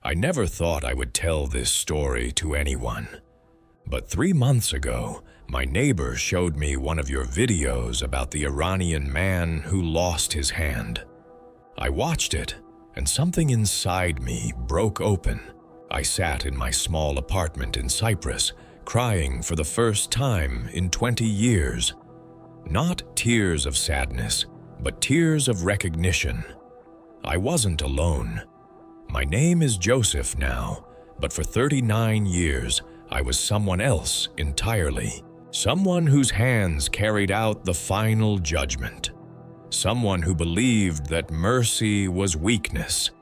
I never thought I would tell this story to anyone. But 3 months ago, my neighbor showed me one of your videos about the Iranian man who lost his hand. I watched it, and something inside me broke open. I sat in my small apartment in Cyprus, crying for the first time in 20 years. Not tears of sadness, but tears of recognition. I wasn't alone. My name is Joseph now, but for 39 years, I was someone else entirely. Someone whose hands carried out the final judgment. Someone who believed that mercy was weakness,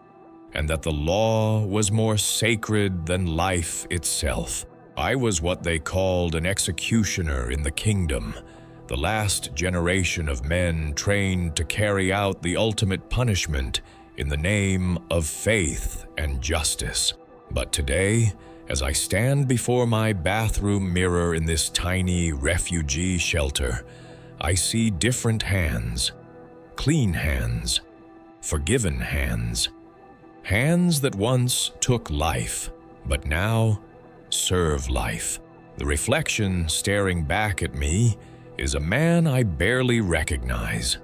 and that the law was more sacred than life itself. I was what they called an executioner in the kingdom, the last generation of men trained to carry out the ultimate punishment in the name of faith and justice. But today, as I stand before my bathroom mirror in this tiny refugee shelter, I see different hands, clean hands, forgiven hands, hands that once took life, but now serve life. The reflection staring back at me is a man I barely recognize.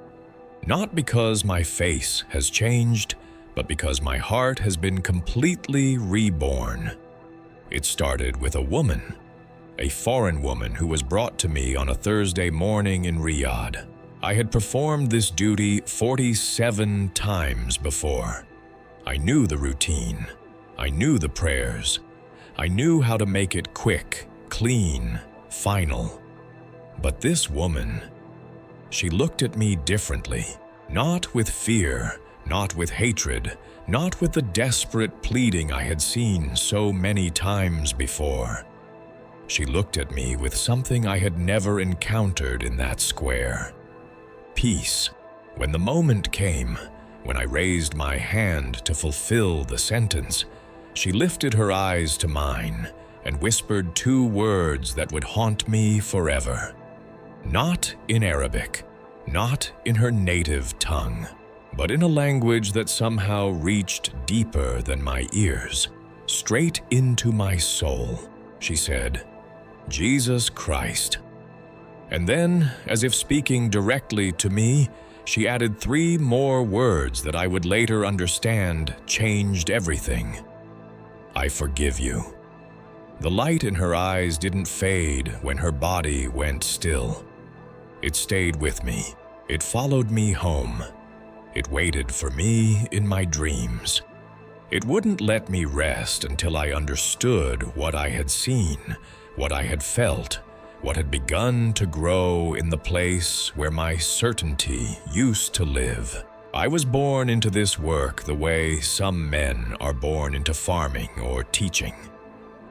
Not because my face has changed, but because my heart has been completely reborn. It started with a woman, a foreign woman who was brought to me on a Thursday morning in Riyadh. I had performed this duty 47 times before. I knew the routine. I knew the prayers. I knew how to make it quick, clean, final. But this woman, she looked at me differently, not with fear, not with hatred, not with the desperate pleading I had seen so many times before. She looked at me with something I had never encountered in that square. Peace. When the moment came, when I raised my hand to fulfill the sentence, she lifted her eyes to mine and whispered 2 words that would haunt me forever. Not in Arabic, not in her native tongue, but in a language that somehow reached deeper than my ears, straight into my soul. She said, "Jesus Christ." And then, as if speaking directly to me, she added 3 more words that I would later understand changed everything. "I forgive you." The light in her eyes didn't fade when her body went still. It stayed with me. It followed me home. It waited for me in my dreams. It wouldn't let me rest until I understood what I had seen, what I had felt, what had begun to grow in the place where my certainty used to live. I was born into this work the way some men are born into farming or teaching.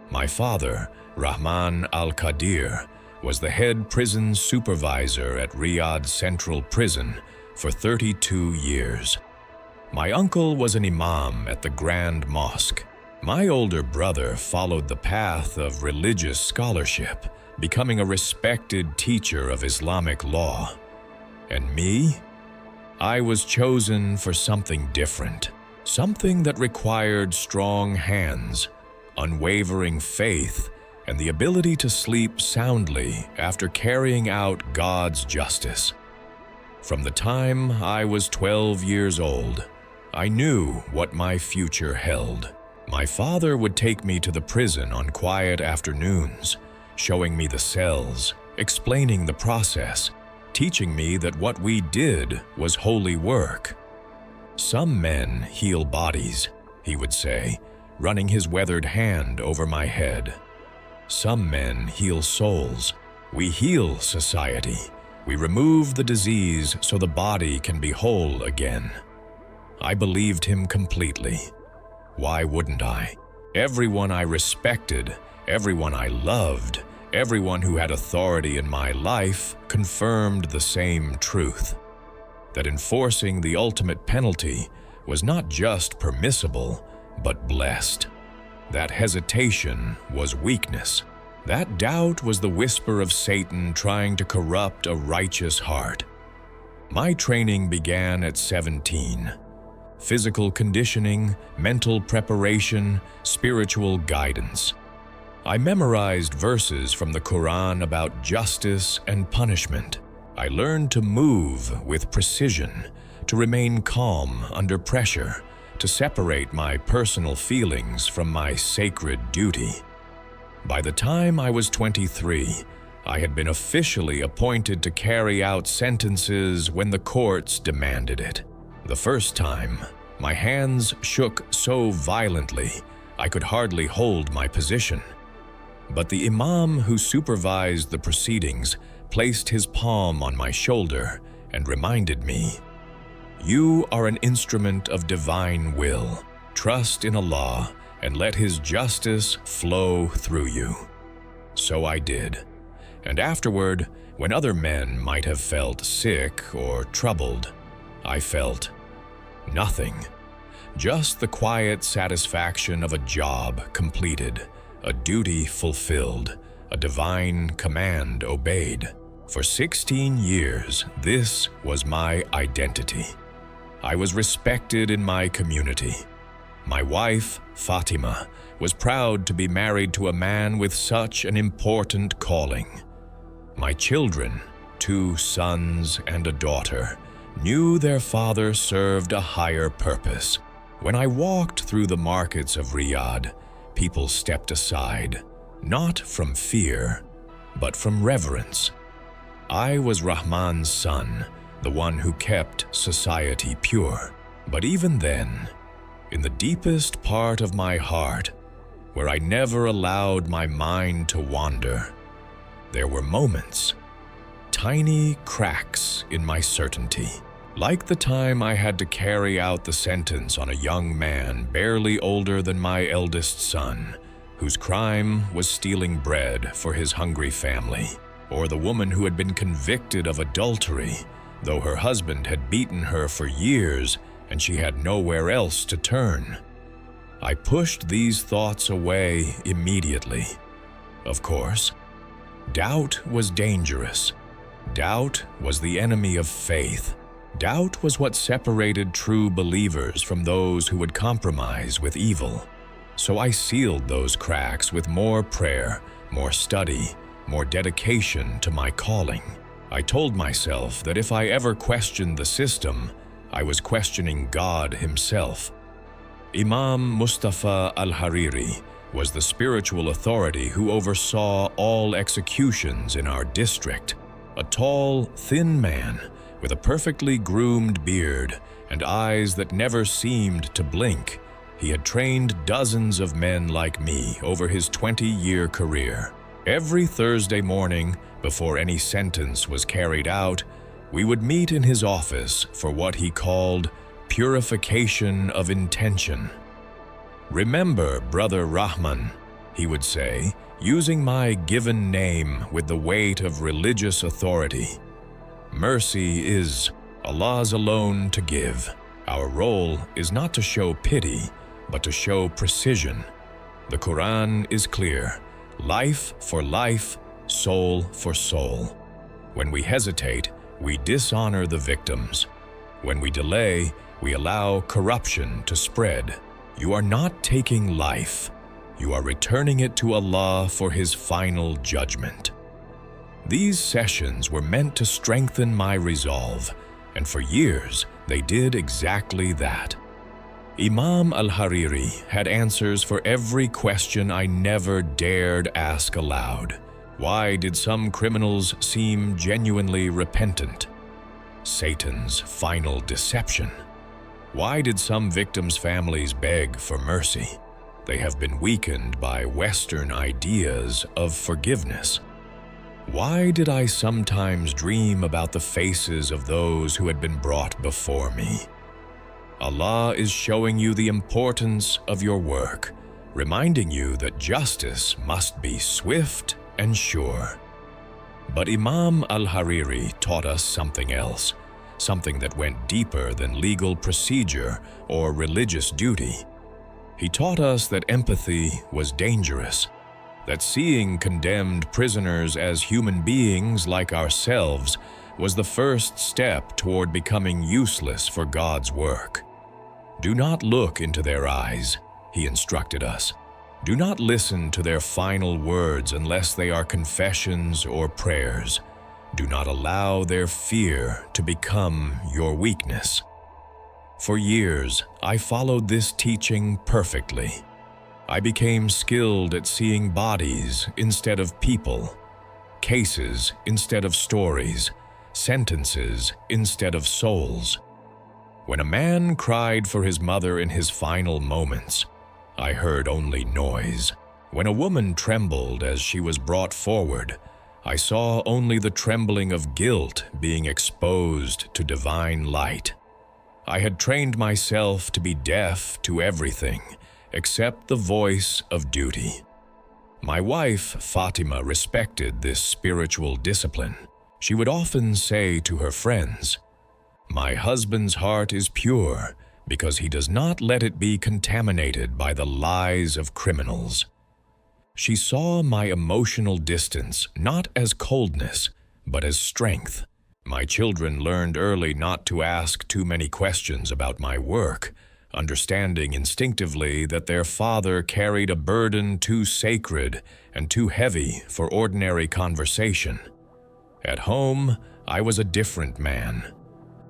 My father, Rahman al-Qadir, was the head prison supervisor at Riyadh Central Prison for 32 years. My uncle was an imam at the Grand Mosque. My older brother followed the path of religious scholarship, becoming a respected teacher of Islamic law. And me? I was chosen for something different, something that required strong hands, unwavering faith, and the ability to sleep soundly after carrying out God's justice. From the time I was 12 years old, I knew what my future held. My father would take me to the prison on quiet afternoons, showing me the cells, explaining the process, teaching me that what we did was holy work. "Some men heal bodies," he would say, running his weathered hand over my head. "Some men heal souls. We heal society. We remove the disease so the body can be whole again." I believed him completely. Why wouldn't I? Everyone I respected, everyone I loved, everyone who had authority in my life confirmed the same truth. That enforcing the ultimate penalty was not just permissible, but blessed. That hesitation was weakness. That doubt was the whisper of Satan trying to corrupt a righteous heart. My training began at 17. physical conditioning, mental preparation, spiritual guidance. I memorized verses from the Quran about justice and punishment. I learned to move with precision, to remain calm under pressure, to separate my personal feelings from my sacred duty. By the time I was 23, I had been officially appointed to carry out sentences when the courts demanded it. The first time, my hands shook so violently I could hardly hold my position. But the imam who supervised the proceedings placed his palm on my shoulder and reminded me, "You are an instrument of divine will. Trust in Allah and let His justice flow through you." So I did. And afterward, when other men might have felt sick or troubled, I felt nothing. Just the quiet satisfaction of a job completed, a duty fulfilled, a divine command obeyed. For 16 years, this was my identity. I was respected in my community. My wife, Fatima, was proud to be married to a man with such an important calling. My children, 2 sons and a daughter, knew their father served a higher purpose. When I walked through the markets of Riyadh, people stepped aside, not from fear, but from reverence. I was Rahman's son, the one who kept society pure. But even then, in the deepest part of my heart, where I never allowed my mind to wander, there were moments, tiny cracks in my certainty. Like the time I had to carry out the sentence on a young man barely older than my eldest son, whose crime was stealing bread for his hungry family, or the woman who had been convicted of adultery, though her husband had beaten her for years and she had nowhere else to turn. I pushed these thoughts away immediately. Of course, doubt was dangerous. Doubt was the enemy of faith. Doubt was what separated true believers from those who would compromise with evil. So I sealed those cracks with more prayer, more study, more dedication to my calling. I told myself that if I ever questioned the system, I was questioning God Himself. Imam Mustafa al-Hariri was the spiritual authority who oversaw all executions in our district. A tall, thin man with a perfectly groomed beard and eyes that never seemed to blink, he had trained dozens of men like me over his 20-year career. Every Thursday morning, before any sentence was carried out, we would meet in his office for what he called purification of intention. "Remember, Brother Rahman," he would say, using my given name with the weight of religious authority. "Mercy is Allah's alone to give. Our role is not to show pity, but to show precision. The Quran is clear: life for life, soul for soul. When we hesitate, we dishonor the victims. When we delay, we allow corruption to spread. You are not taking life. You are returning it to Allah for His final judgment." These sessions were meant to strengthen my resolve, and for years they did exactly that. Imam al-Hariri had answers for every question I never dared ask aloud. Why did some criminals seem genuinely repentant? Satan's final deception. Why did some victims' families beg for mercy? They have been weakened by Western ideas of forgiveness. Why did I sometimes dream about the faces of those who had been brought before me? Allah is showing you the importance of your work, reminding you that justice must be swift and sure. But Imam al-Hariri taught us something else, something that went deeper than legal procedure or religious duty. He taught us that empathy was dangerous, that seeing condemned prisoners as human beings like ourselves was the first step toward becoming useless for God's work. Do not look into their eyes, he instructed us. Do not listen to their final words unless they are confessions or prayers. Do not allow their fear to become your weakness. For years, I followed this teaching perfectly. I became skilled at seeing bodies instead of people, cases instead of stories, sentences instead of souls. When a man cried for his mother in his final moments, I heard only noise. When a woman trembled as she was brought forward, I saw only the trembling of guilt being exposed to divine light. I had trained myself to be deaf to everything except the voice of duty. My wife, Fatima, respected this spiritual discipline. She would often say to her friends, "My husband's heart is pure because he does not let it be contaminated by the lies of criminals." She saw my emotional distance not as coldness, but as strength. My children learned early not to ask too many questions about my work, understanding instinctively that their father carried a burden too sacred and too heavy for ordinary conversation. At home, I was a different man.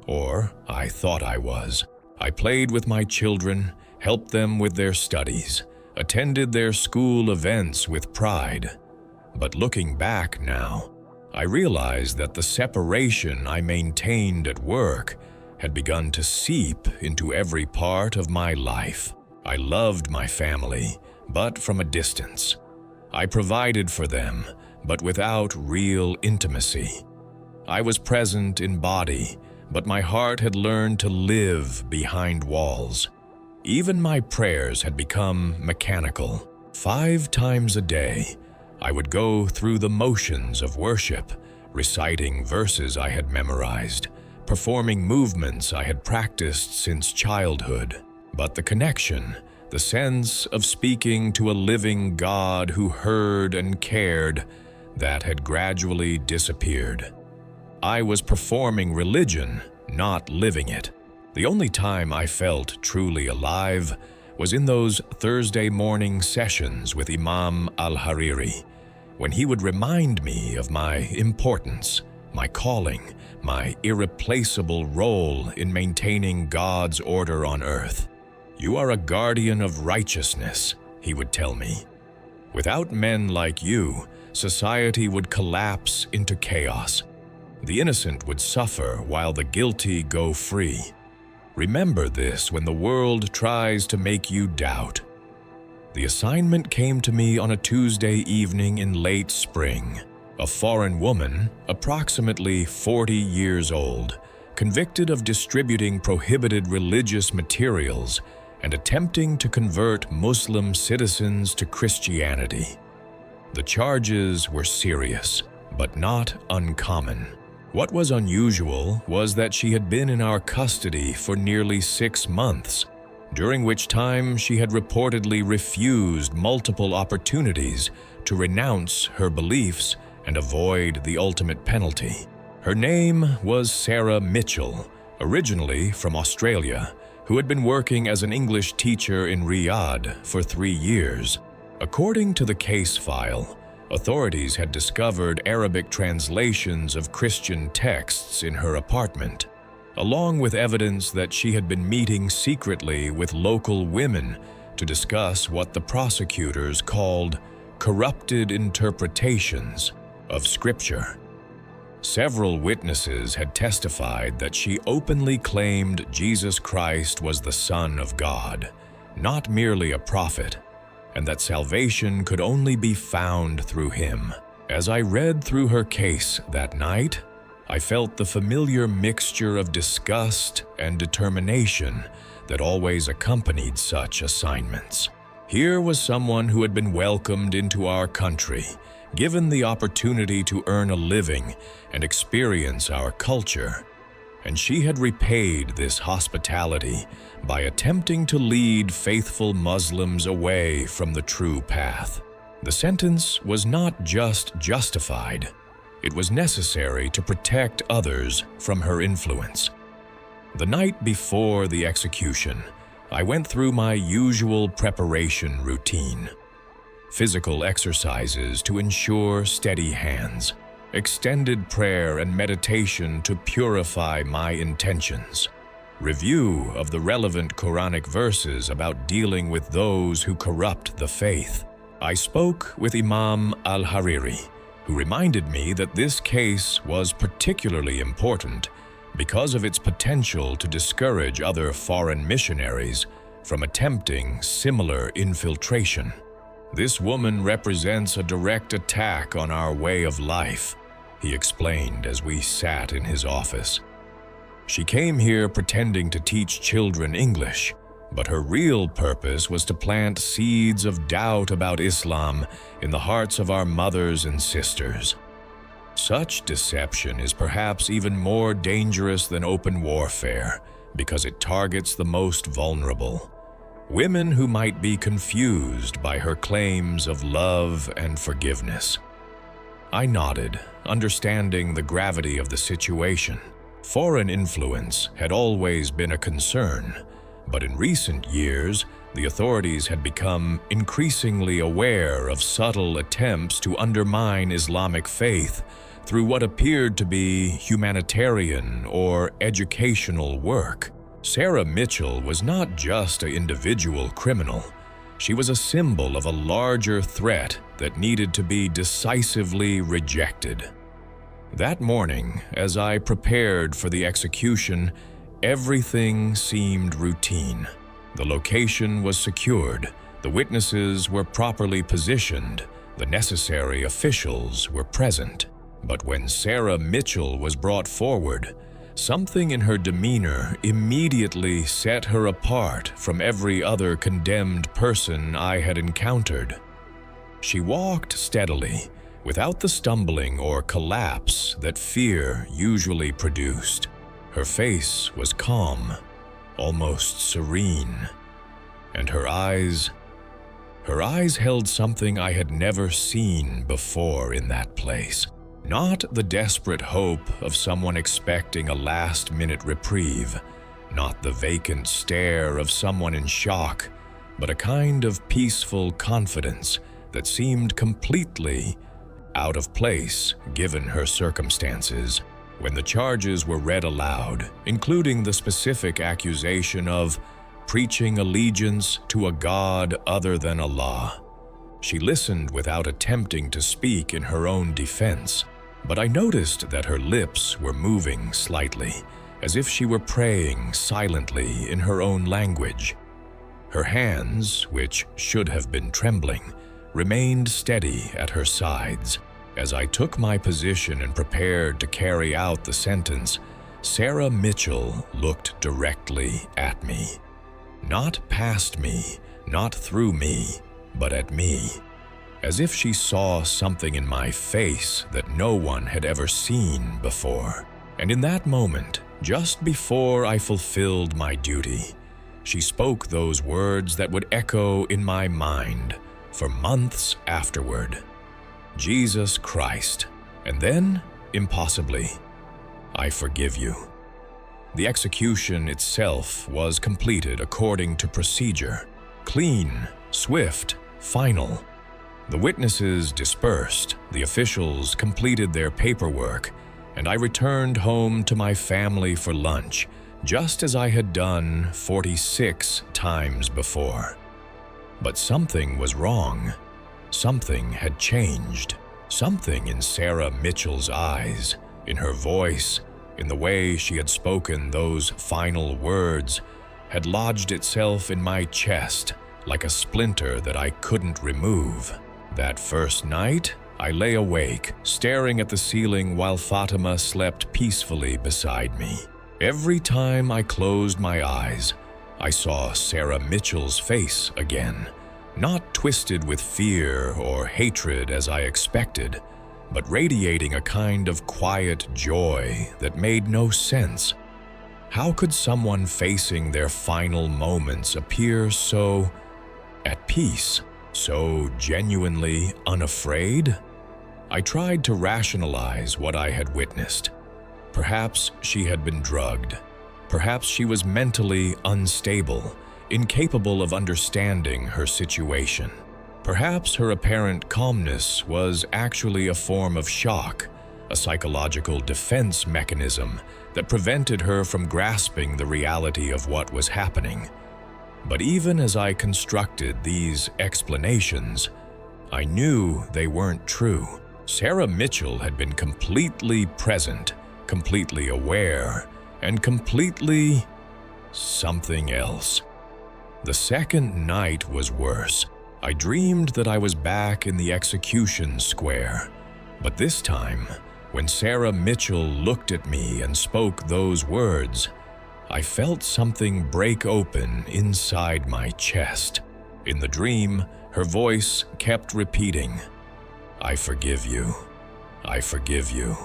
Or I thought I was. I played with my children, helped them with their studies, attended their school events with pride. But looking back now, I realized that the separation I maintained at work had begun to seep into every part of my life. I loved my family, but from a distance. I provided for them, but without real intimacy. I was present in body, but my heart had learned to live behind walls. Even my prayers had become mechanical. 5 times a day, I would go through the motions of worship, reciting verses I had memorized, performing movements I had practiced since childhood. But the connection, the sense of speaking to a living God who heard and cared, that had gradually disappeared. I was performing religion, not living it. The only time I felt truly alive was in those Thursday morning sessions with Imam al-Hariri, when he would remind me of my importance, my calling, my irreplaceable role in maintaining God's order on earth. "You are a guardian of righteousness," he would tell me. "Without men like you, society would collapse into chaos. The innocent would suffer while the guilty go free. Remember this when the world tries to make you doubt." The assignment came to me on a Tuesday evening in late spring. A foreign woman, approximately 40 years old, convicted of distributing prohibited religious materials and attempting to convert Muslim citizens to Christianity. The charges were serious, but not uncommon. What was unusual was that she had been in our custody for nearly 6 months, during which time she had reportedly refused multiple opportunities to renounce her beliefs and avoid the ultimate penalty. Her name was Sarah Mitchell, originally from Australia, who had been working as an English teacher in Riyadh for 3 years. According to the case file, authorities had discovered Arabic translations of Christian texts in her apartment, along with evidence that she had been meeting secretly with local women to discuss what the prosecutors called corrupted interpretations of Scripture. Several witnesses had testified that she openly claimed Jesus Christ was the Son of God, not merely a prophet, and that salvation could only be found through him. As I read through her case that night, I felt the familiar mixture of disgust and determination that always accompanied such assignments. Here was someone who had been welcomed into our country, given the opportunity to earn a living and experience our culture, and she had repaid this hospitality by attempting to lead faithful Muslims away from the true path. The sentence was not just justified, it was necessary to protect others from her influence. The night before the execution, I went through my usual preparation routine. Physical exercises to ensure steady hands, extended prayer and meditation to purify my intentions, review of the relevant Quranic verses about dealing with those who corrupt the faith. I spoke with Imam al-Hariri, who reminded me that this case was particularly important because of its potential to discourage other foreign missionaries from attempting similar infiltration. This woman represents a direct attack on our way of life, he explained as we sat in his office. She came here pretending to teach children English, but her real purpose was to plant seeds of doubt about Islam in the hearts of our mothers and sisters. Such deception is perhaps even more dangerous than open warfare because it targets the most vulnerable. Women who might be confused by her claims of love and forgiveness. I nodded, understanding the gravity of the situation. Foreign influence had always been a concern, but in recent years, the authorities had become increasingly aware of subtle attempts to undermine Islamic faith through what appeared to be humanitarian or educational work. Sarah Mitchell was not just an individual criminal. She was a symbol of a larger threat that needed to be decisively rejected. That morning, as I prepared for the execution, everything seemed routine. The location was secured, the witnesses were properly positioned, the necessary officials were present. But when Sarah Mitchell was brought forward, something in her demeanor immediately set her apart from every other condemned person I had encountered. She walked steadily, without the stumbling or collapse that fear usually produced. Her face was calm, almost serene, and her eyes held something I had never seen before in that place. Not the desperate hope of someone expecting a last-minute reprieve, not the vacant stare of someone in shock, but a kind of peaceful confidence that seemed completely out of place given her circumstances. When the charges were read aloud, including the specific accusation of preaching allegiance to a god other than Allah, she listened without attempting to speak in her own defense. But I noticed that her lips were moving slightly, as if she were praying silently in her own language. Her hands, which should have been trembling, remained steady at her sides. As I took my position and prepared to carry out the sentence, Sarah Mitchell looked directly at me. Not past me, not through me, but at me. As if she saw something in my face that no one had ever seen before. And in that moment, just before I fulfilled my duty, she spoke those words that would echo in my mind for months afterward. Jesus Christ. And then, impossibly, I forgive you. The execution itself was completed according to procedure. Clean, swift, final. The witnesses dispersed, the officials completed their paperwork, and I returned home to my family for lunch, just as I had done 46 times before. But something was wrong. Something had changed. Something in Sarah Mitchell's eyes, in her voice, in the way she had spoken those final words, had lodged itself in my chest like a splinter that I couldn't remove. That first night, I lay awake, staring at the ceiling while Fatima slept peacefully beside me. Every time I closed my eyes, I saw Sarah Mitchell's face again, not twisted with fear or hatred as I expected, but radiating a kind of quiet joy that made no sense. How could someone facing their final moments appear so at peace? So genuinely unafraid? I tried to rationalize what I had witnessed. Perhaps she had been drugged. Perhaps she was mentally unstable, incapable of understanding her situation. Perhaps her apparent calmness was actually a form of shock, a psychological defense mechanism that prevented her from grasping the reality of what was happening. But even as I constructed these explanations, I knew they weren't true. Sarah Mitchell had been completely present, completely aware, and completely something else. The second night was worse. I dreamed that I was back in the execution square, but this time, when Sarah Mitchell looked at me and spoke those words, I felt something break open inside my chest. In the dream, her voice kept repeating, "I forgive you. I forgive you.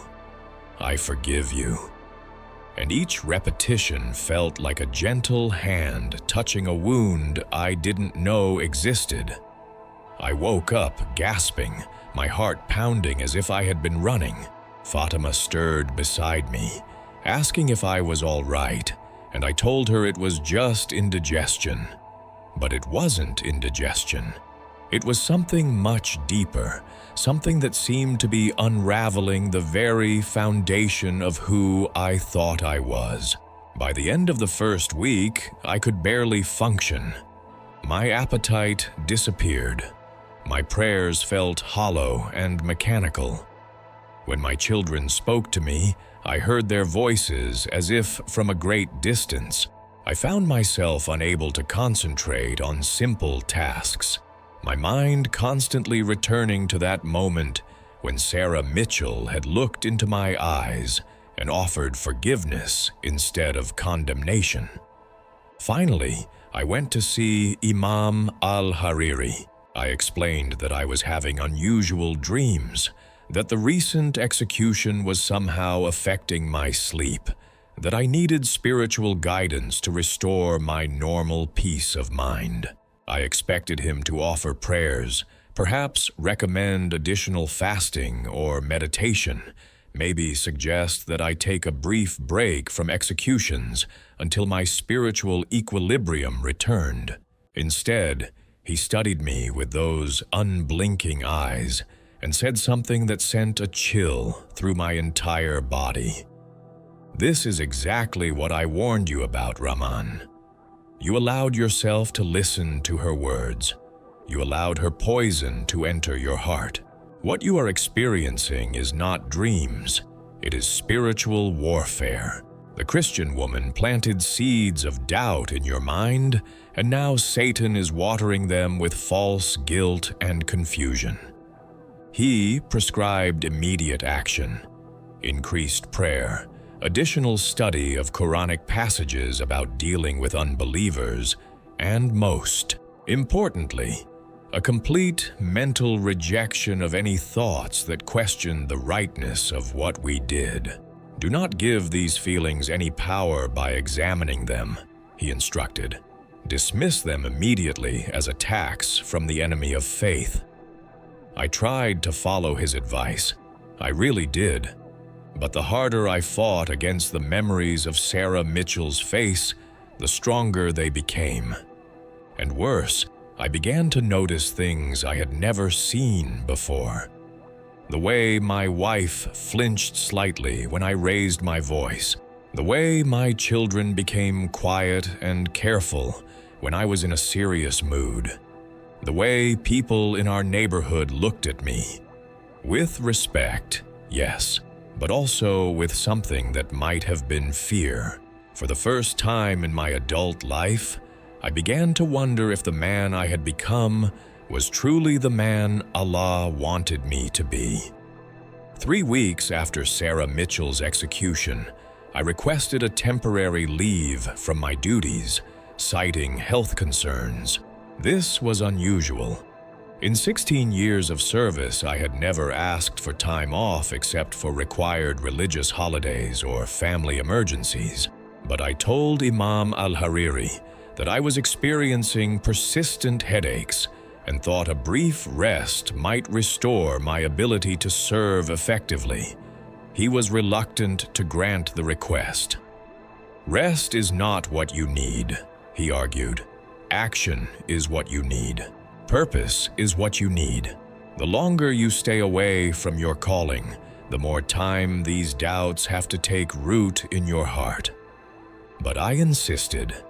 I forgive you." And each repetition felt like a gentle hand touching a wound I didn't know existed. I woke up gasping, my heart pounding as if I had been running. Fatima stirred beside me, asking if I was all right, and I told her it was just indigestion. But it wasn't indigestion. It was something much deeper, something that seemed to be unraveling the very foundation of who I thought I was. By the end of the first week, I could barely function. My appetite disappeared. My prayers felt hollow and mechanical. When my children spoke to me, I heard their voices as if from a great distance. I found myself unable to concentrate on simple tasks, my mind constantly returning to that moment when Sarah Mitchell had looked into my eyes and offered forgiveness instead of condemnation. Finally, I went to see Imam al-Hariri. I explained that I was having unusual dreams, that the recent execution was somehow affecting my sleep, that I needed spiritual guidance to restore my normal peace of mind. I expected him to offer prayers, perhaps recommend additional fasting or meditation, maybe suggest that I take a brief break from executions until my spiritual equilibrium returned. Instead, he studied me with those unblinking eyes and said something that sent a chill through my entire body. "This is exactly what I warned you about, Rahman. You allowed yourself to listen to her words. You allowed her poison to enter your heart. What you are experiencing is not dreams. It is spiritual warfare. The Christian woman planted seeds of doubt in your mind, and now Satan is watering them with false guilt and confusion. He prescribed immediate action, increased prayer, additional study of Quranic passages about dealing with unbelievers, and most importantly, a complete mental rejection of any thoughts that questioned the rightness of what we did. Do not give these feelings any power by examining them, he instructed. Dismiss them immediately as attacks from the enemy of faith. I tried to follow his advice. I really did. But the harder I fought against the memories of Sarah Mitchell's face, the stronger they became. And worse, I began to notice things I had never seen before. The way my wife flinched slightly when I raised my voice. The way my children became quiet and careful when I was in a serious mood. The way people in our neighborhood looked at me. With respect, yes, but also with something that might have been fear. For the first time in my adult life, I began to wonder if the man I had become was truly the man Allah wanted me to be. 3 weeks after Sarah Mitchell's execution, I requested a temporary leave from my duties, citing health concerns. This was unusual. In 16 years of service, I had never asked for time off except for required religious holidays or family emergencies. But I told Imam al-Hariri that I was experiencing persistent headaches and thought a brief rest might restore my ability to serve effectively. He was reluctant to grant the request. "Rest is not what you need," he argued. Action is what you need. Purpose is what you need. The longer you stay away from your calling, the more time these doubts have to take root in your heart. But I insisted,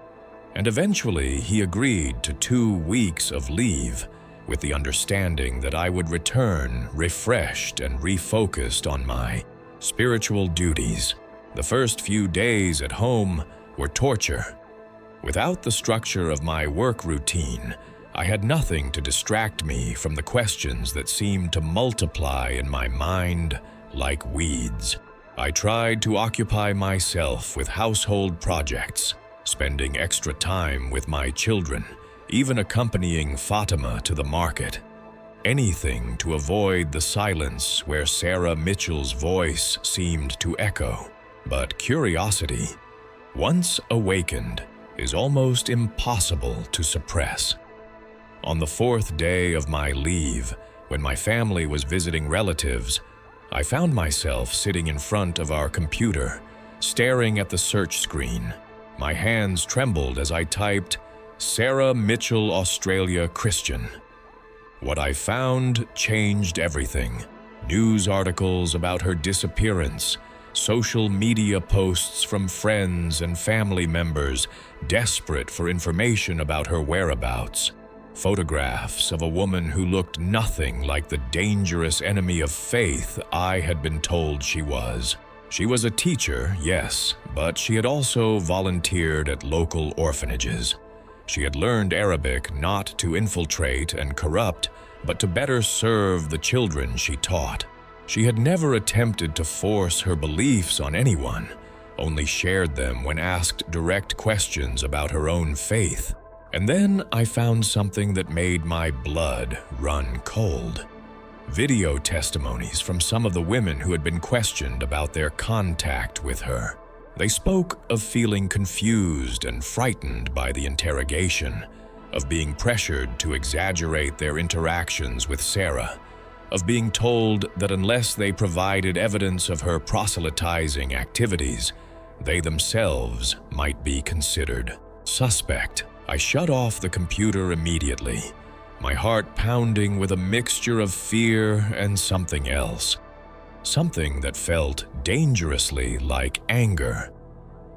and eventually he agreed to 2 weeks of leave with the understanding that I would return refreshed and refocused on my spiritual duties. The first few days at home were torture. Without the structure of my work routine, I had nothing to distract me from the questions that seemed to multiply in my mind like weeds. I tried to occupy myself with household projects, spending extra time with my children, even accompanying Fatima to the market. Anything to avoid the silence where Sarah Mitchell's voice seemed to echo. But curiosity, once awakened, is almost impossible to suppress. On the 4th day of my leave, when my family was visiting relatives, I found myself sitting in front of our computer, staring at the search screen. My hands trembled as I typed, "Sarah Mitchell, Australia Christian." What I found changed everything. News articles about her disappearance, social media posts from friends and family members desperate for information about her whereabouts, photographs of a woman who looked nothing like the dangerous enemy of faith I had been told she was. She was a teacher, yes, but she had also volunteered at local orphanages. She had learned Arabic not to infiltrate and corrupt, but to better serve the children she taught. She had never attempted to force her beliefs on anyone, only shared them when asked direct questions about her own faith. And then I found something that made my blood run cold. Video testimonies from some of the women who had been questioned about their contact with her. They spoke of feeling confused and frightened by the interrogation, of being pressured to exaggerate their interactions with Sarah, of being told that unless they provided evidence of her proselytizing activities, they themselves might be considered suspect. I shut off the computer immediately, my heart pounding with a mixture of fear and something else. Something that felt dangerously like anger,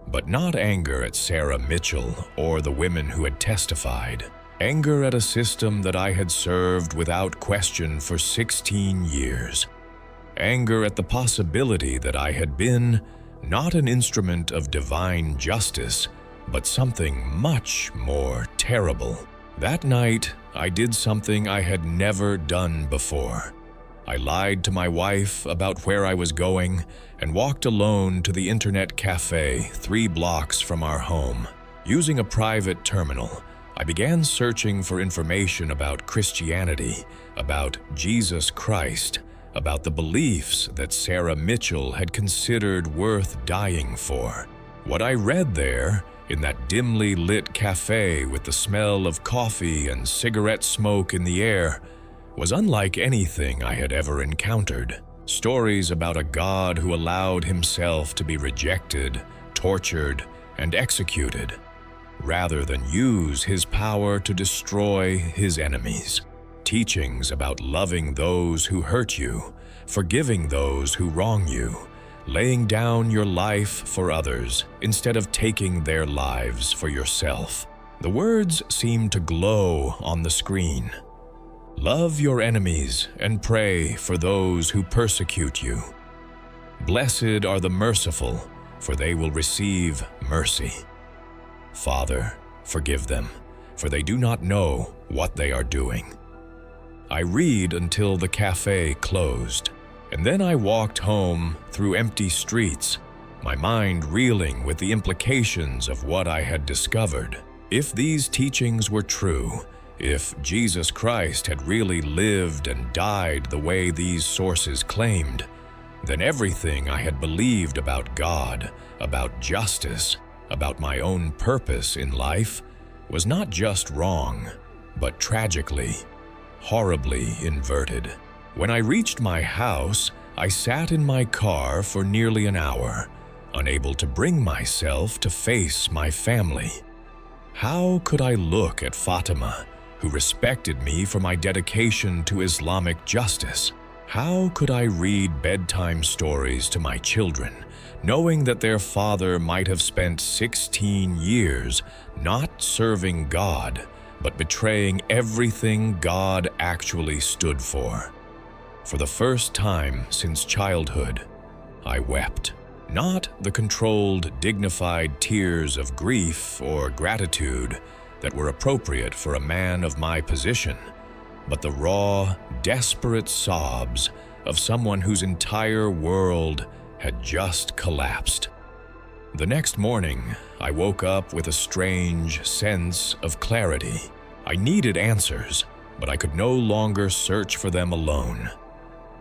but not anger at Sarah Mitchell or the women who had testified. Anger at a system that I had served without question for 16 years. Anger at the possibility that I had been not an instrument of divine justice, but something much more terrible. That night, I did something I had never done before. I lied to my wife about where I was going and walked alone to the internet cafe 3 blocks from our home. Using a private terminal, I began searching for information about Christianity, about Jesus Christ, about the beliefs that Sarah Mitchell had considered worth dying for. What I read there, in that dimly lit cafe with the smell of coffee and cigarette smoke in the air, was unlike anything I had ever encountered. Stories about a God who allowed himself to be rejected, tortured, and executed, rather than use his power to destroy his enemies. Teachings about loving those who hurt you, forgiving those who wrong you, laying down your life for others instead of taking their lives for yourself. The words seemed to glow on the screen. Love your enemies and pray for those who persecute you. Blessed are the merciful, for they will receive mercy. Father, forgive them, for they do not know what they are doing. I read until the cafe closed, and then I walked home through empty streets, my mind reeling with the implications of what I had discovered. If these teachings were true, if Jesus Christ had really lived and died the way these sources claimed, then everything I had believed about God, about justice, about my own purpose in life, was not just wrong, but tragically, horribly inverted. When I reached my house, I sat in my car for nearly an hour, unable to bring myself to face my family. How could I look at Fatima, who respected me for my dedication to Islamic justice? How could I read bedtime stories to my children, knowing that their father might have spent 16 years not serving God, but betraying everything God actually stood for? For the first time since childhood, I wept. Not the controlled, dignified tears of grief or gratitude that were appropriate for a man of my position, but the raw, desperate sobs of someone whose entire world had just collapsed. The next morning, I woke up with a strange sense of clarity. I needed answers, but I could no longer search for them alone.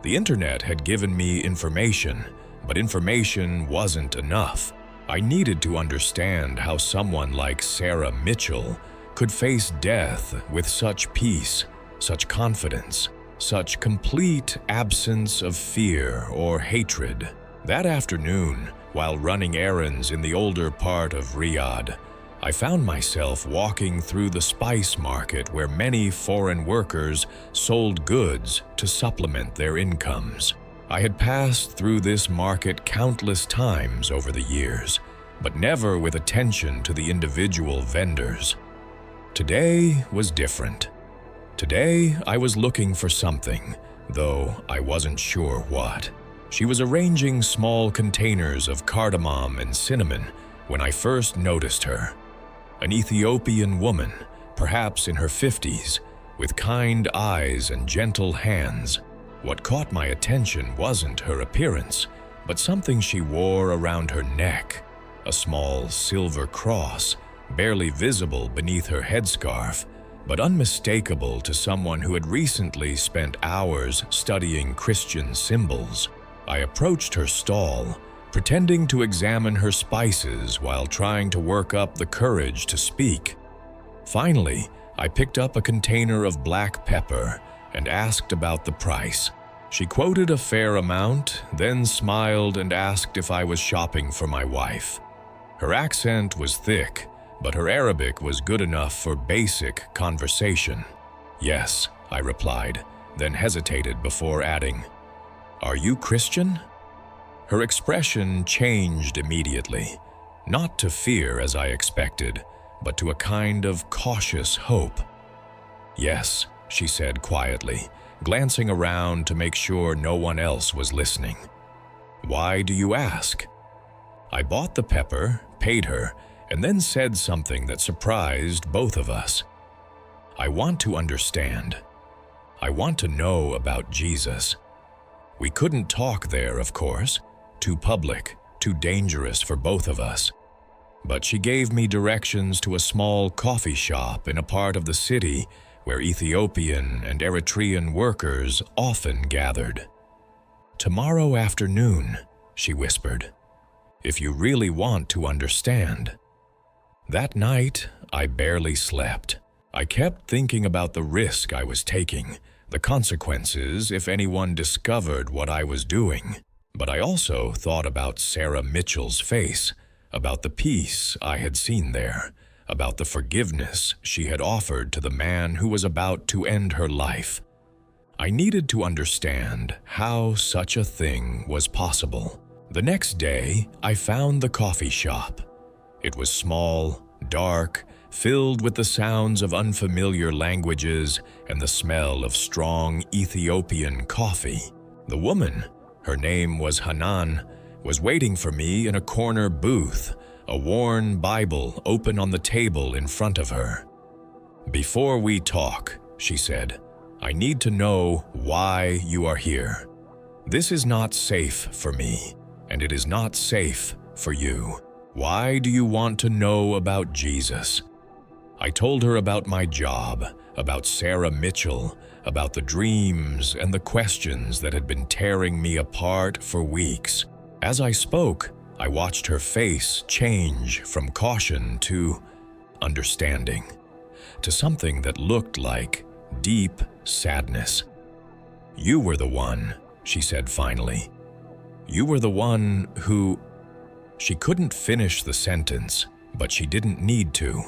The internet had given me information, but information wasn't enough. I needed to understand how someone like Sarah Mitchell could face death with such peace, such confidence, such complete absence of fear or hatred. That afternoon, while running errands in the older part of Riyadh, I found myself walking through the spice market where many foreign workers sold goods to supplement their incomes. I had passed through this market countless times over the years, but never with attention to the individual vendors. Today was different. Today I was looking for something, though I wasn't sure what. She was arranging small containers of cardamom and cinnamon when I first noticed her. An Ethiopian woman, perhaps in her 50s, with kind eyes and gentle hands. What caught my attention wasn't her appearance, but something she wore around her neck, a small silver cross, barely visible beneath her headscarf, but unmistakable to someone who had recently spent hours studying Christian symbols. I approached her stall, pretending to examine her spices while trying to work up the courage to speak. Finally, I picked up a container of black pepper and asked about the price. She quoted a fair amount, then smiled and asked if I was shopping for my wife. Her accent was thick, but her Arabic was good enough for basic conversation. "Yes," I replied, then hesitated before adding, "Are you Christian?" Her expression changed immediately, not to fear as I expected, but to a kind of cautious hope. "Yes," she said quietly, glancing around to make sure no one else was listening. "Why do you ask?" I bought the pepper, paid her, and then said something that surprised both of us. "I want to understand. I want to know about Jesus." We couldn't talk there, of course. Too public, too dangerous for both of us. But she gave me directions to a small coffee shop in a part of the city where Ethiopian and Eritrean workers often gathered. "Tomorrow afternoon," she whispered, "if you really want to understand." That night, I barely slept. I kept thinking about the risk I was taking, the consequences if anyone discovered what I was doing. But I also thought about Sarah Mitchell's face, about the peace I had seen there, about the forgiveness she had offered to the man who was about to end her life. I needed to understand how such a thing was possible. The next day, I found the coffee shop. It was small, dark, filled with the sounds of unfamiliar languages and the smell of strong Ethiopian coffee. The woman, her name was Hanan, was waiting for me in a corner booth, a worn Bible open on the table in front of her. "Before we talk," she said, "I need to know why you are here. This is not safe for me, and it is not safe for you. Why do you want to know about Jesus?" I told her about my job, about Sarah Mitchell, about the dreams and the questions that had been tearing me apart for weeks. As I spoke, I watched her face change from caution to understanding, to something that looked like deep sadness. "You were the one," she said finally. "You were the one who—" She couldn't finish the sentence, but she didn't need to.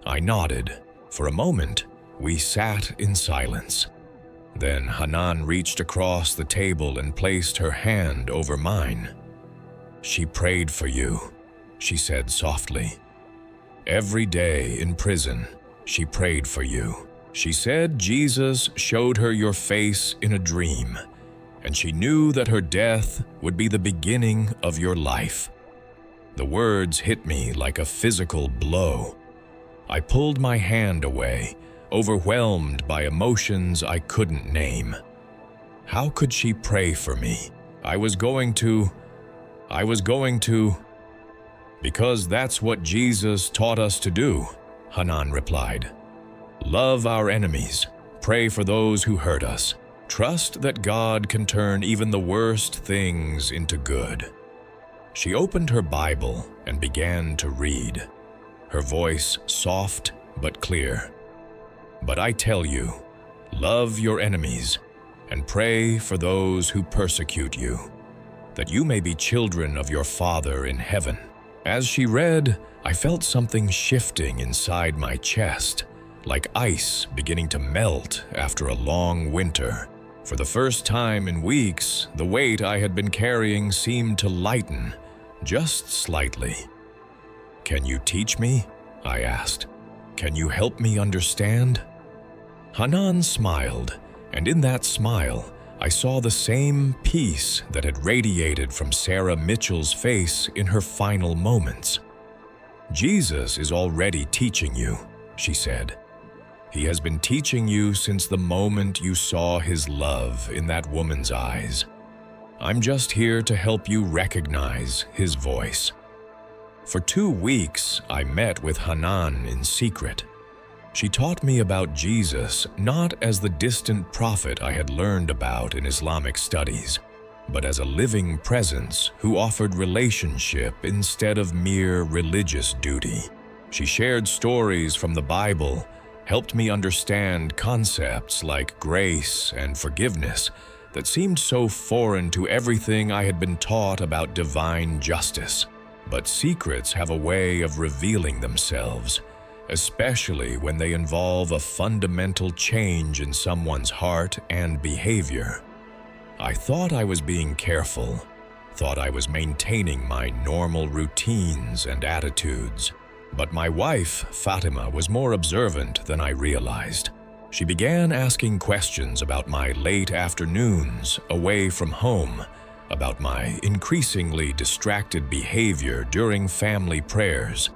I nodded. For a moment, we sat in silence. Then Hanan reached across the table and placed her hand over mine. "She prayed for you," she said softly. "Every day in prison, she prayed for you. She said Jesus showed her your face in a dream, and she knew that her death would be the beginning of your life." The words hit me like a physical blow. I pulled my hand away, overwhelmed by emotions I couldn't name. How could she pray for me? I was going to. Because that's what Jesus taught us to do, Hanan replied. Love our enemies, pray for those who hurt us, trust that God can turn even the worst things into good. She opened her Bible and began to read, her voice soft but clear. "But I tell you, love your enemies and pray for those who persecute you, that you may be children of your Father in heaven." As she read, I felt something shifting inside my chest, like ice beginning to melt after a long winter. For the first time in weeks, the weight I had been carrying seemed to lighten, just slightly. "Can you teach me?" I asked. "Can you help me understand?" Hanan smiled, and in that smile, I saw the same peace that had radiated from Sarah Mitchell's face in her final moments. "Jesus is already teaching you," she said. "He has been teaching you since the moment you saw his love in that woman's eyes. I'm just here to help you recognize his voice." For 2 weeks, I met with Hanan in secret. She taught me about Jesus not as the distant prophet I had learned about in Islamic studies, but as a living presence who offered relationship instead of mere religious duty. She shared stories from the Bible, helped me understand concepts like grace and forgiveness that seemed so foreign to everything I had been taught about divine justice. But secrets have a way of revealing themselves, especially when they involve a fundamental change in someone's heart and behavior. I thought I was being careful, thought I was maintaining my normal routines and attitudes. But my wife, Fatima, was more observant than I realized. She began asking questions about my late afternoons away from home, about my increasingly distracted behavior during family prayers,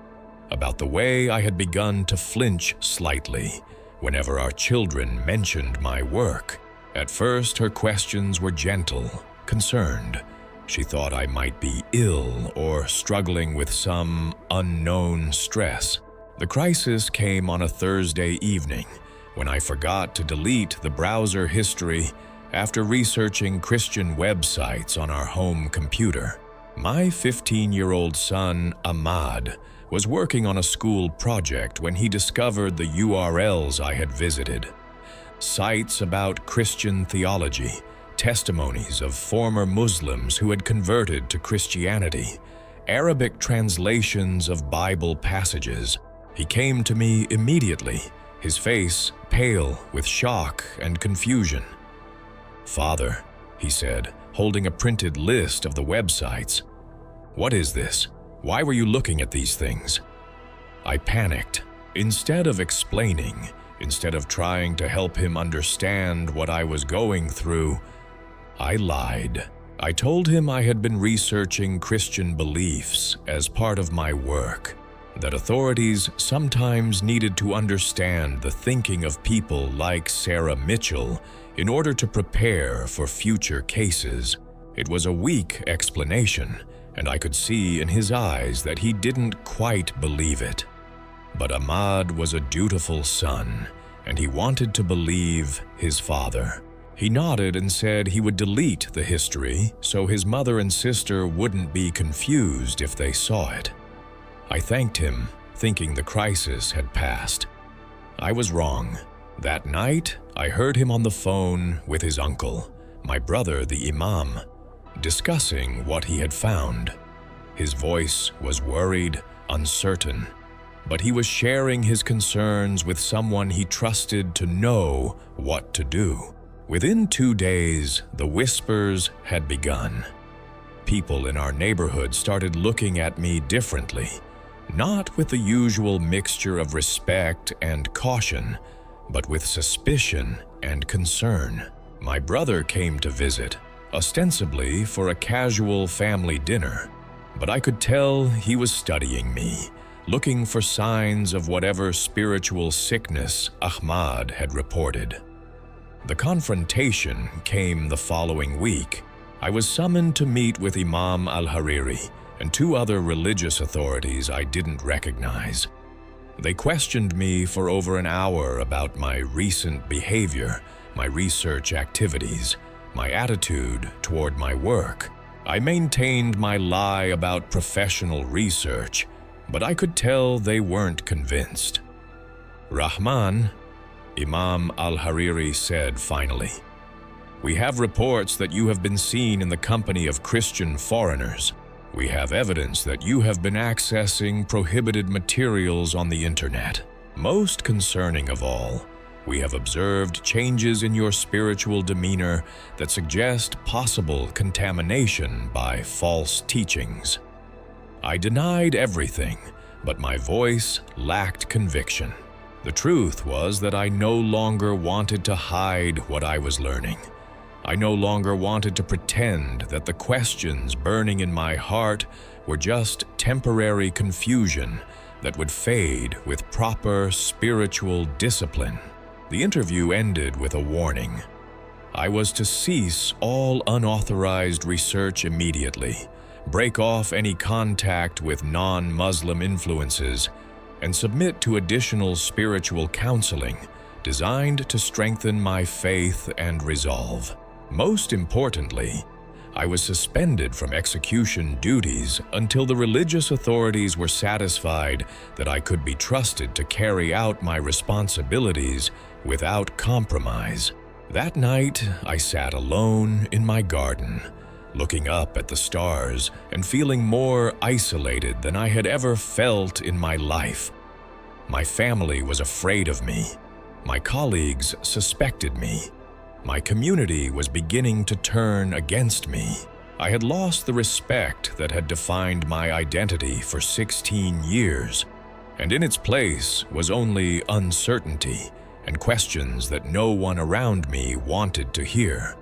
about the way I had begun to flinch slightly whenever our children mentioned my work. At first, her questions were gentle, concerned. She thought I might be ill or struggling with some unknown stress. The crisis came on a Thursday evening when I forgot to delete the browser history after researching Christian websites on our home computer. My 15-year-old son, Ahmad, was working on a school project when he discovered the URLs I had visited. Sites about Christian theology, testimonies of former Muslims who had converted to Christianity, Arabic translations of Bible passages. He came to me immediately, his face pale with shock and confusion. "Father," he said, holding a printed list of the websites. "What is this? Why were you looking at these things?" I panicked. Instead of explaining, instead of trying to help him understand what I was going through, I lied. I told him I had been researching Christian beliefs as part of my work, that authorities sometimes needed to understand the thinking of people like Sarah Mitchell in order to prepare for future cases. It was a weak explanation, and I could see in his eyes that he didn't quite believe it. But Ahmad was a dutiful son, and he wanted to believe his father. He nodded and said he would delete the history so his mother and sister wouldn't be confused if they saw it. I thanked him, thinking the crisis had passed. I was wrong. That night, I heard him on the phone with his uncle, my brother the imam, discussing what he had found. His voice was worried, uncertain. but he was sharing his concerns with someone he trusted to know what to do. Within 2 days, the whispers had begun. People in our neighborhood started looking at me differently, not with the usual mixture of respect and caution, but with suspicion and concern. My brother came to visit, ostensibly for a casual family dinner, but I could tell he was studying me, looking for signs of whatever spiritual sickness Ahmad had reported. The confrontation came the following week. I was summoned to meet with Imam al-Hariri and 2 other religious authorities I didn't recognize. They questioned me for over an hour about my recent behavior, my research activities, my attitude toward my work. I maintained my lie about professional research, but I could tell they weren't convinced. "Rahman," Imam al-Hariri said finally, "we have reports that you have been seen in the company of Christian foreigners. We have evidence that you have been accessing prohibited materials on the internet. Most concerning of all, we have observed changes in your spiritual demeanor that suggest possible contamination by false teachings." I denied everything, but my voice lacked conviction. The truth was that I no longer wanted to hide what I was learning. I no longer wanted to pretend that the questions burning in my heart were just temporary confusion that would fade with proper spiritual discipline. The interview ended with a warning. I was to cease all unauthorized research immediately, break off any contact with non-Muslim influences, and submit to additional spiritual counseling designed to strengthen my faith and resolve. Most importantly, I was suspended from execution duties until the religious authorities were satisfied that I could be trusted to carry out my responsibilities without compromise. That night, I sat alone in my garden, looking up at the stars and feeling more isolated than I had ever felt in my life. My family was afraid of me. My colleagues suspected me. My community was beginning to turn against me. I had lost the respect that had defined my identity for 16 years, and in its place was only uncertainty and questions that no one around me wanted to hear.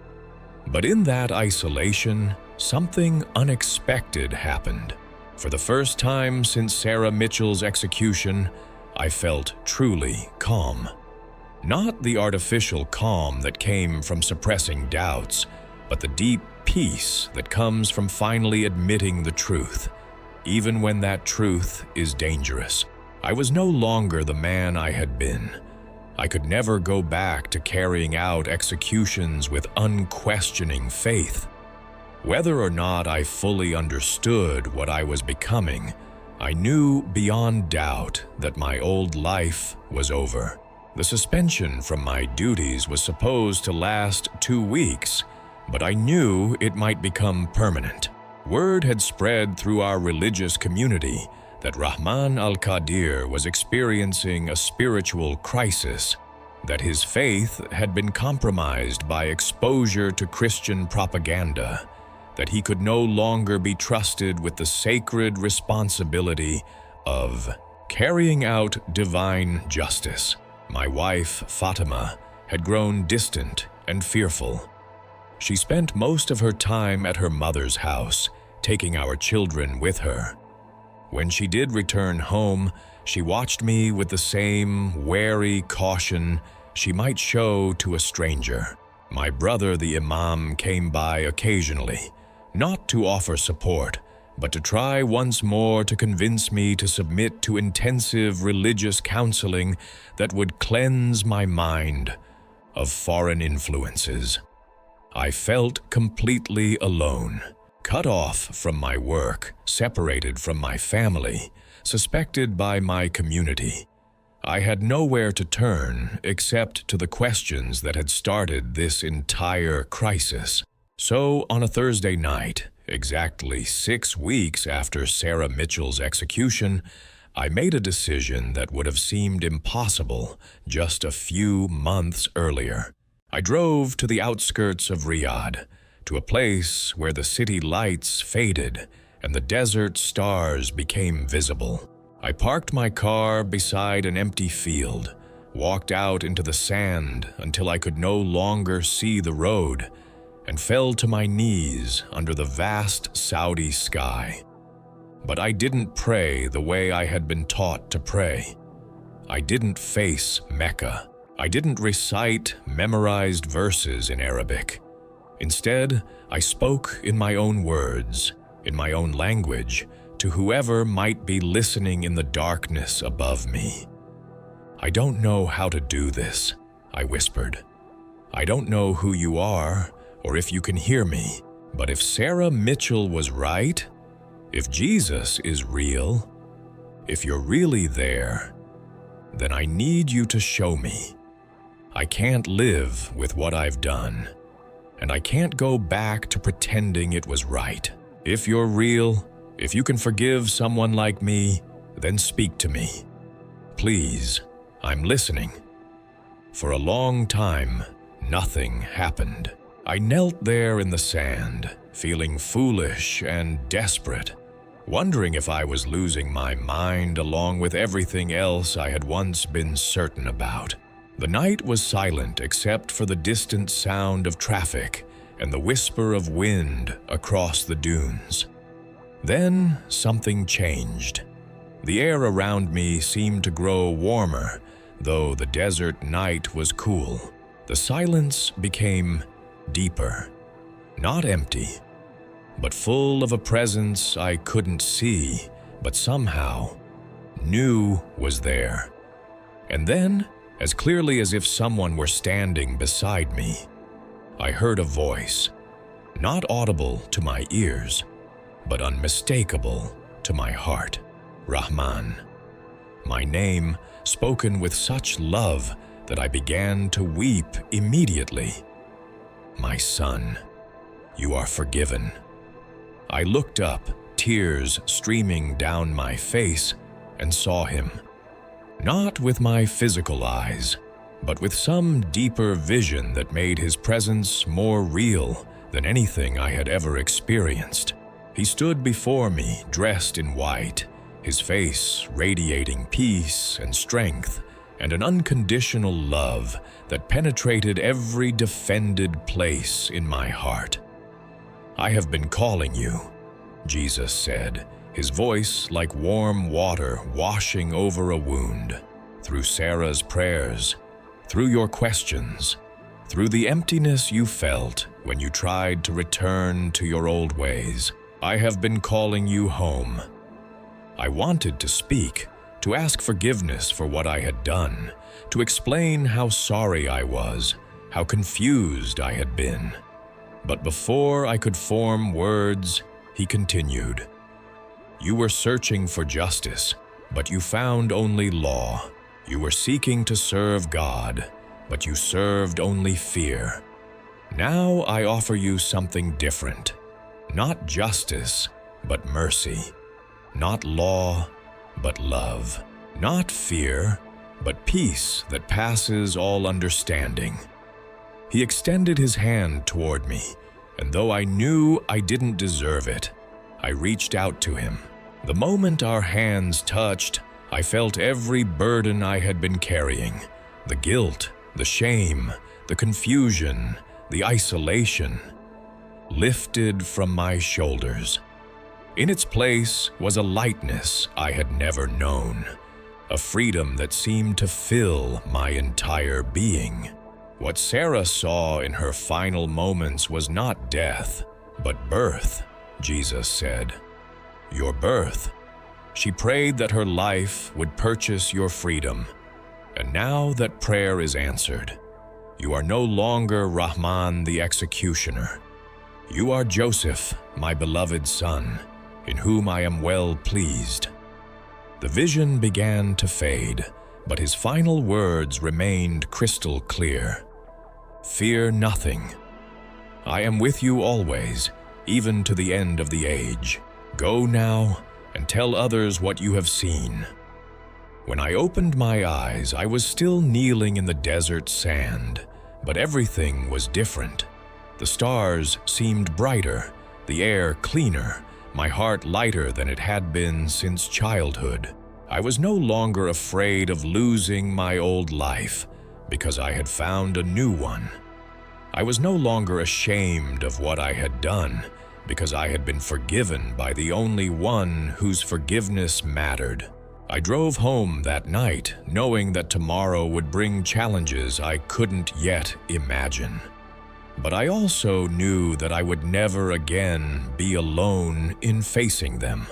But in that isolation, something unexpected happened. For the first time since Sarah Mitchell's execution, I felt truly calm. Not the artificial calm that came from suppressing doubts, but the deep peace that comes from finally admitting the truth, even when that truth is dangerous. I was no longer the man I had been. I could never go back to carrying out executions with unquestioning faith. Whether or not I fully understood what I was becoming, I knew beyond doubt that my old life was over. The suspension from my duties was supposed to last 2 weeks, but I knew it might become permanent. Word had spread through our religious community that Rahman al-Qadir was experiencing a spiritual crisis, that his faith had been compromised by exposure to Christian propaganda, that he could no longer be trusted with the sacred responsibility of carrying out divine justice. My wife, Fatima, had grown distant and fearful. She spent most of her time at her mother's house, taking our children with her. When she did return home, she watched me with the same wary caution she might show to a stranger. My brother, the imam, came by occasionally, not to offer support, but to try once more to convince me to submit to intensive religious counseling that would cleanse my mind of foreign influences. I felt completely alone, cut off from my work, separated from my family, suspected by my community. I had nowhere to turn except to the questions that had started this entire crisis. So, on a Thursday night, exactly 6 weeks after Sarah Mitchell's execution, I made a decision that would have seemed impossible just a few months earlier. I drove to the outskirts of Riyadh, to a place where the city lights faded and the desert stars became visible. I parked my car beside an empty field, walked out into the sand until I could no longer see the road, and fell to my knees under the vast Saudi sky. But I didn't pray the way I had been taught to pray. I didn't face Mecca. I didn't recite memorized verses in Arabic. Instead, I spoke in my own words, in my own language, to whoever might be listening in the darkness above me. "I don't know how to do this," I whispered. "I don't know who you are or if you can hear me, but if Sarah Mitchell was right, if Jesus is real, if you're really there, then I need you to show me. I can't live with what I've done, and I can't go back to pretending it was right. If you're real, if you can forgive someone like me, then speak to me. Please, I'm listening." For a long time, nothing happened. I knelt there in the sand, feeling foolish and desperate, wondering if I was losing my mind along with everything else I had once been certain about. The night was silent except for the distant sound of traffic and the whisper of wind across the dunes. Then something changed. The air around me seemed to grow warmer, though the desert night was cool. The silence became deeper, not empty, but full of a presence I couldn't see, but somehow knew was there. And then, as clearly as if someone were standing beside me, I heard a voice, not audible to my ears, but unmistakable to my heart. Rahman. My name, spoken with such love that I began to weep immediately. "My son, you are forgiven." I looked up, tears streaming down my face, and saw him. Not with my physical eyes, but with some deeper vision that made his presence more real than anything I had ever experienced. He stood before me, dressed in white, his face radiating peace and strength and an unconditional love that penetrated every defended place in my heart. "I have been calling you," Jesus said, his voice like warm water washing over a wound. "Through Sarah's prayers, through your questions, through the emptiness you felt when you tried to return to your old ways, I have been calling you home." I wanted to speak, to ask forgiveness for what I had done, to explain how sorry I was, how confused I had been. But before I could form words, he continued, "You were searching for justice, but you found only law. You were seeking to serve God, but you served only fear. Now I offer you something different. Not justice, but mercy. Not law, but love. Not fear, but peace that passes all understanding." He extended his hand toward me, and though I knew I didn't deserve it, I reached out to him. The moment our hands touched, I felt every burden I had been carrying, the guilt, the shame, the confusion, the isolation, lifted from my shoulders. In its place was a lightness I had never known, a freedom that seemed to fill my entire being. What Sarah saw in her final moments was not death, but birth, Jesus said. Your birth. She prayed that her life would purchase your freedom. And now that prayer is answered, you are no longer Rahman the executioner. You are Joseph, my beloved son, in whom I am well pleased. The vision began to fade, but his final words remained crystal clear. Fear nothing. I am with you always, even to the end of the age. Go now and tell others what you have seen. When I opened my eyes, I was still kneeling in the desert sand, but everything was different. The stars seemed brighter, the air cleaner, my heart lighter than it had been since childhood. I was no longer afraid of losing my old life because I had found a new one. I was no longer ashamed of what I had done because I had been forgiven by the only one whose forgiveness mattered. I drove home that night knowing that tomorrow would bring challenges I couldn't yet imagine. But I also knew that I would never again be alone in facing them.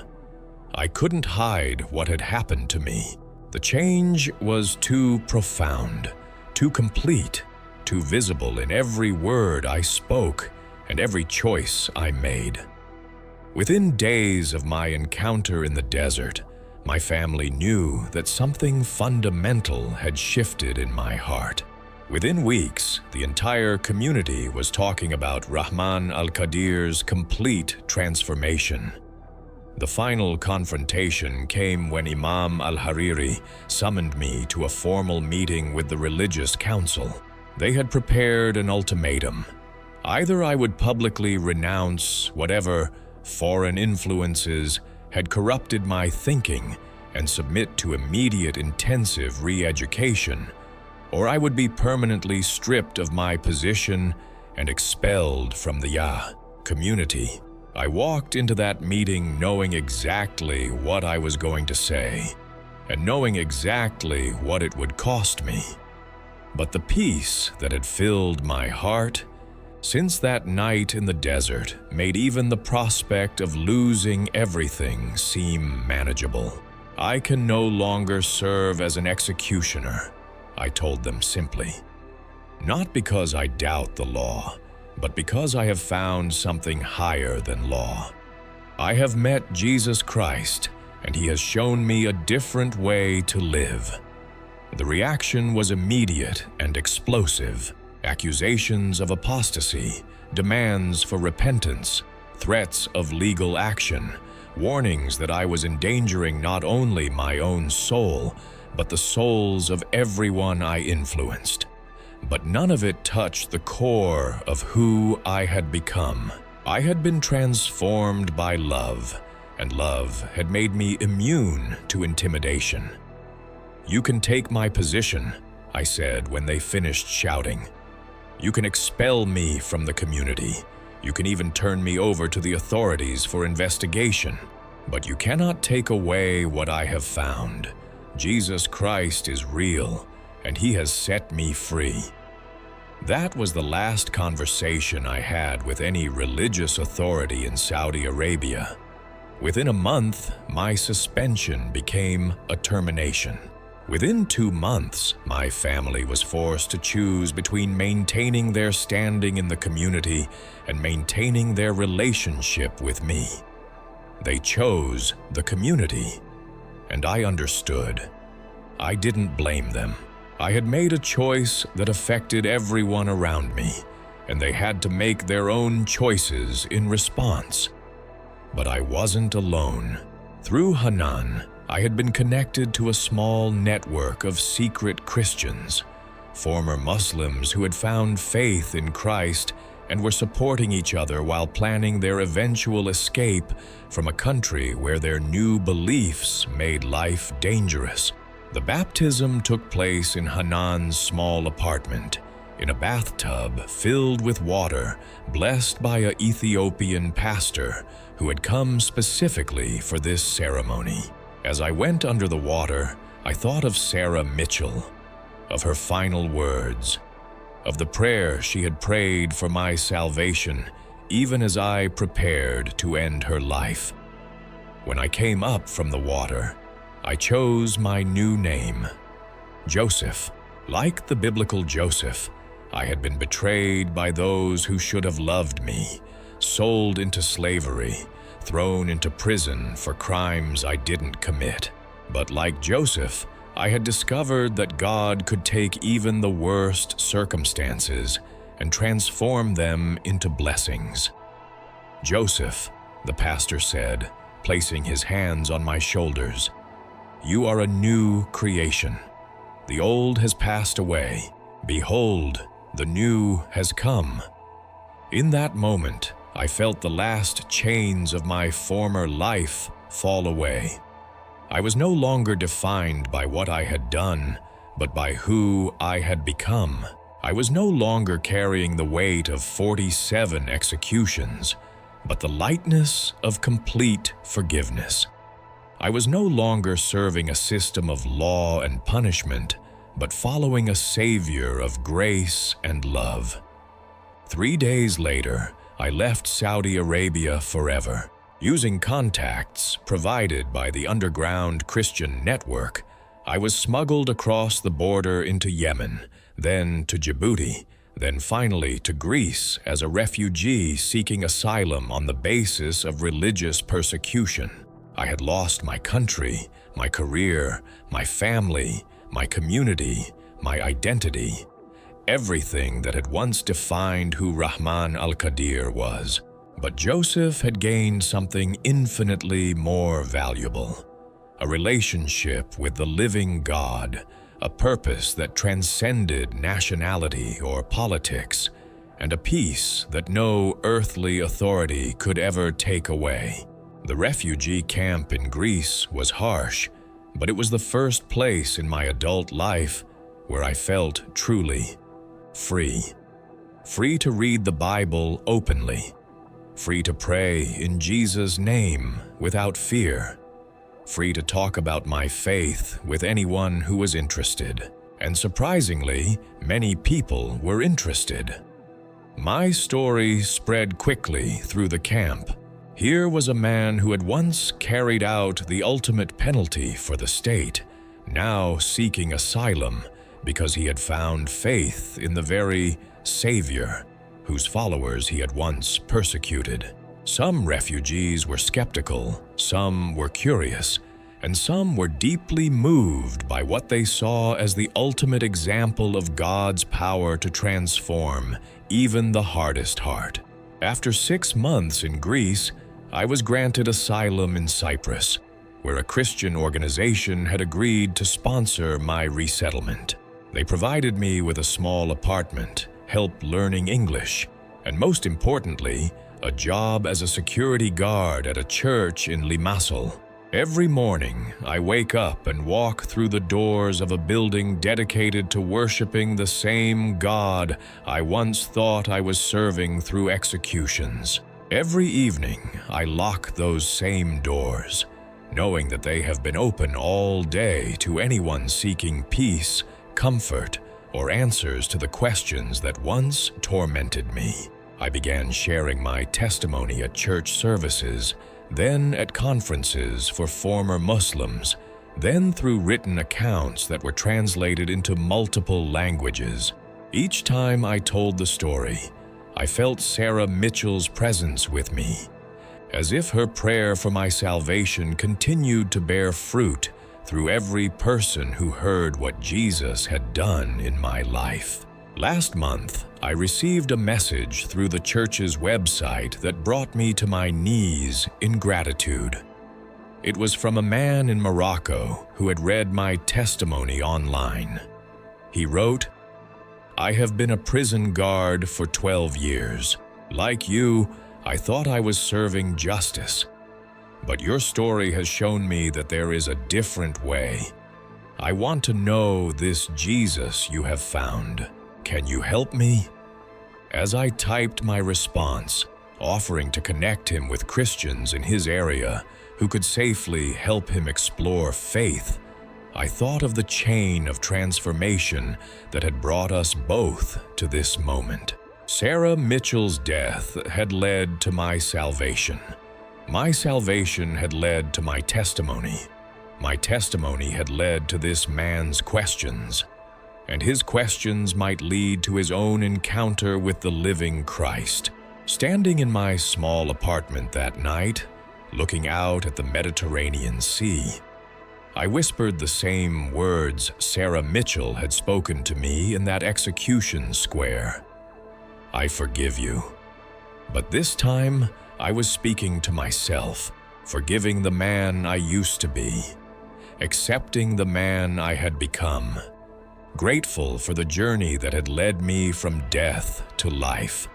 I couldn't hide what had happened to me. The change was too profound, too complete, too visible in every word I spoke and every choice I made. Within days of my encounter in the desert, my family knew that something fundamental had shifted in my heart. Within weeks, the entire community was talking about Rahman al-Qadir's complete transformation. The final confrontation came when Imam al-Hariri summoned me to a formal meeting with the religious council. They had prepared an ultimatum. Either I would publicly renounce whatever foreign influences had corrupted my thinking and submit to immediate intensive re-education, or I would be permanently stripped of my position and expelled from the community. I walked into that meeting knowing exactly what I was going to say, and knowing exactly what it would cost me. But the peace that had filled my heart since that night in the desert made even the prospect of losing everything seem manageable. I can no longer serve as an executioner, I told them simply. Not because I doubt the law, but because I have found something higher than law. I have met Jesus Christ, and he has shown me a different way to live. The reaction was immediate and explosive. Accusations of apostasy, demands for repentance, threats of legal action, warnings that I was endangering not only my own soul, but the souls of everyone I influenced. But none of it touched the core of who I had become. I had been transformed by love, and love had made me immune to intimidation. "You can take my position," I said when they finished shouting. "You can expel me from the community. You can even turn me over to the authorities for investigation. But you cannot take away what I have found. Jesus Christ is real, and he has set me free." That was the last conversation I had with any religious authority in Saudi Arabia. Within a month, my suspension became a termination. Within 2 months, my family was forced to choose between maintaining their standing in the community and maintaining their relationship with me. They chose the community, and I understood. I didn't blame them. I had made a choice that affected everyone around me, and they had to make their own choices in response. But I wasn't alone. Through Hanan, I had been connected to a small network of secret Christians, former Muslims who had found faith in Christ and were supporting each other while planning their eventual escape from a country where their new beliefs made life dangerous. The baptism took place in Hanan's small apartment, in a bathtub filled with water, blessed by an Ethiopian pastor who had come specifically for this ceremony. As I went under the water, I thought of Sarah Mitchell, of her final words, of the prayer she had prayed for my salvation, even as I prepared to end her life. When I came up from the water, I chose my new name, Joseph. Like the biblical Joseph, I had been betrayed by those who should have loved me, sold into slavery, thrown into prison for crimes I didn't commit. But like Joseph, I had discovered that God could take even the worst circumstances and transform them into blessings. "Joseph," the pastor said, placing his hands on my shoulders, you are a new creation. The old has passed away. Behold, the new has come." In that moment, I felt the last chains of my former life fall away. I was no longer defined by what I had done, but by who I had become. I was no longer carrying the weight of 47 executions, but the lightness of complete forgiveness. I was no longer serving a system of law and punishment, but following a Savior of grace and love. 3 days later, I left Saudi Arabia forever. Using contacts provided by the underground Christian network, I was smuggled across the border into Yemen, then to Djibouti, then finally to Greece as a refugee seeking asylum on the basis of religious persecution. I had lost my country, my career, my family, my community, my identity, everything that had once defined who Rahman al-Qadir was. But Joseph had gained something infinitely more valuable: a relationship with the living God, a purpose that transcended nationality or politics, and a peace that no earthly authority could ever take away. The refugee camp in Greece was harsh, but it was the first place in my adult life where I felt truly free. Free to read the Bible openly. Free to pray in Jesus' name without fear. Free to talk about my faith with anyone who was interested. And surprisingly, many people were interested. My story spread quickly through the camp. Here was a man who had once carried out the ultimate penalty for the state, now seeking asylum because he had found faith in the very Savior whose followers he had once persecuted. Some refugees were skeptical, some were curious, and some were deeply moved by what they saw as the ultimate example of God's power to transform even the hardest heart. After 6 months in Greece, I was granted asylum in Cyprus, where a Christian organization had agreed to sponsor my resettlement. They provided me with a small apartment, help learning English, and most importantly, a job as a security guard at a church in Limassol. Every morning, I wake up and walk through the doors of a building dedicated to worshiping the same God I once thought I was serving through executions. Every evening, I lock those same doors, knowing that they have been open all day to anyone seeking peace, comfort, or answers to the questions that once tormented me. I began sharing my testimony at church services, then at conferences for former Muslims, then through written accounts that were translated into multiple languages. Each time I told the story, I felt Sarah Mitchell's presence with me, as if her prayer for my salvation continued to bear fruit through every person who heard what Jesus had done in my life. Last month, I received a message through the church's website that brought me to my knees in gratitude. It was from a man in Morocco who had read my testimony online. He wrote, "I have been a prison guard for 12 years. Like you, I thought I was serving justice. But your story has shown me that there is a different way. I want to know this Jesus you have found. Can you help me?" As I typed my response, offering to connect him with Christians in his area who could safely help him explore faith, I thought of the chain of transformation that had brought us both to this moment. Sarah Mitchell's death had led to my salvation. My salvation had led to my testimony. My testimony had led to this man's questions. And his questions might lead to his own encounter with the living Christ. Standing in my small apartment that night, looking out at the Mediterranean Sea, I whispered the same words Sarah Mitchell had spoken to me in that execution square. "I forgive you." But this time, I was speaking to myself, forgiving the man I used to be. accepting the man I had become, grateful for the journey that had led me from death to life.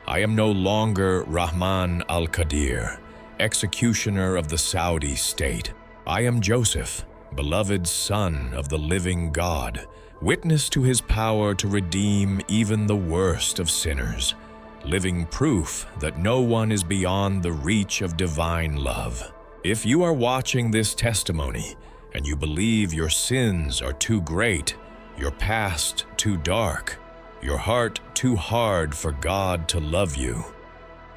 I am no longer Rahman al-Qadir, executioner of the Saudi state. I am Joseph, beloved son of the living God, witness to his power to redeem even the worst of sinners, living proof that no one is beyond the reach of divine love. If you are watching this testimony and you believe your sins are too great, your past too dark, your heart too hard for God to love you,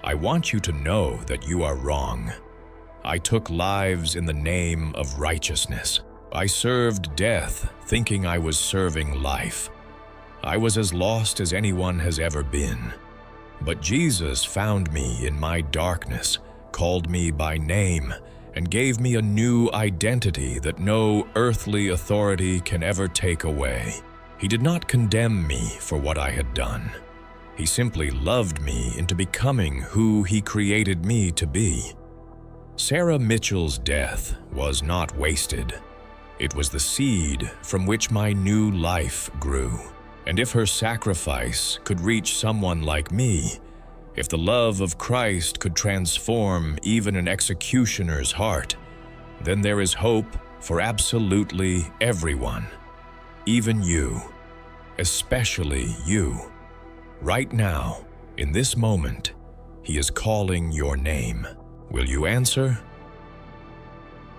I want you to know that you are wrong. I took lives in the name of righteousness. I served death thinking I was serving life. I was as lost as anyone has ever been. But Jesus found me in my darkness, called me by name, and gave me a new identity that no earthly authority can ever take away. He did not condemn me for what I had done. He simply loved me into becoming who He created me to be. Sarah Mitchell's death was not wasted. It was the seed from which my new life grew. And if her sacrifice could reach someone like me, if the love of Christ could transform even an executioner's heart, then there is hope for absolutely everyone, even you, especially you. Right now, in this moment, He is calling your name. Will you answer?